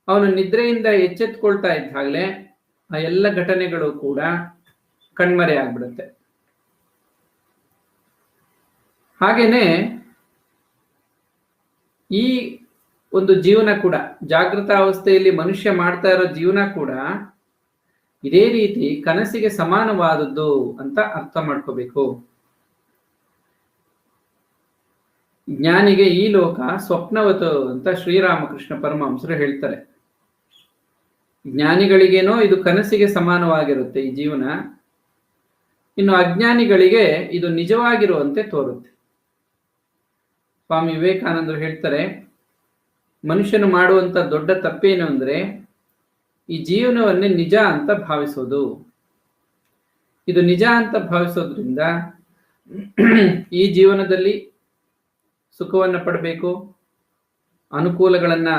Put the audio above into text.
ಅವನು ನಿದ್ರೆಯಿಂದ ಎಚ್ಚೆತ್ಕೊಳ್ತಾ ಇದ್ದಾಗಲೇ ಆ ಎಲ್ಲ ಘಟನೆಗಳು ಕೂಡ ಕಣ್ಮರೆ ಆಗ್ಬಿಡುತ್ತೆ. ಹಾಗೇನೆ ಈ ಒಂದು ಜೀವನ ಕೂಡ, ಜಾಗೃತ ಅವಸ್ಥೆಯಲ್ಲಿ ಮನುಷ್ಯ ಮಾಡ್ತಾ ಇರೋ ಜೀವನ ಕೂಡ ಇದೇ ರೀತಿ ಕನಸಿಗೆ ಸಮಾನವಾದದ್ದು ಅಂತ ಅರ್ಥ ಮಾಡ್ಕೋಬೇಕು. ಜ್ಞಾನಿಗೆ ಈ ಲೋಕ ಸ್ವಪ್ನವತು ಅಂತ ಶ್ರೀರಾಮಕೃಷ್ಣ ಪರಮಹಂಸರು ಹೇಳ್ತಾರೆ. ಜ್ಞಾನಿಗಳಿಗೇನೋ ಇದು ಕನಸಿಗೆ ಸಮಾನವಾಗಿರುತ್ತೆ ಈ ಜೀವನ, ಇನ್ನು ಅಜ್ಞಾನಿಗಳಿಗೆ ಇದು ನಿಜವಾಗಿರುವಂತೆ ತೋರುತ್ತೆ. ಸ್ವಾಮಿ ವಿವೇಕಾನಂದರು ಹೇಳ್ತಾರೆ, ಮನುಷ್ಯನು ಮಾಡುವಂತ ದೊಡ್ಡ ತಪ್ಪೇನು ಅಂದ್ರೆ ಈ ಜೀವನವನ್ನೇ ನಿಜ ಅಂತ ಭಾವಿಸೋದು. ಇದು ನಿಜ ಅಂತ ಭಾವಿಸೋದ್ರಿಂದ ಈ ಜೀವನದಲ್ಲಿ ಸುಖವನ್ನು ಪಡಬೇಕು, ಅನುಕೂಲಗಳನ್ನ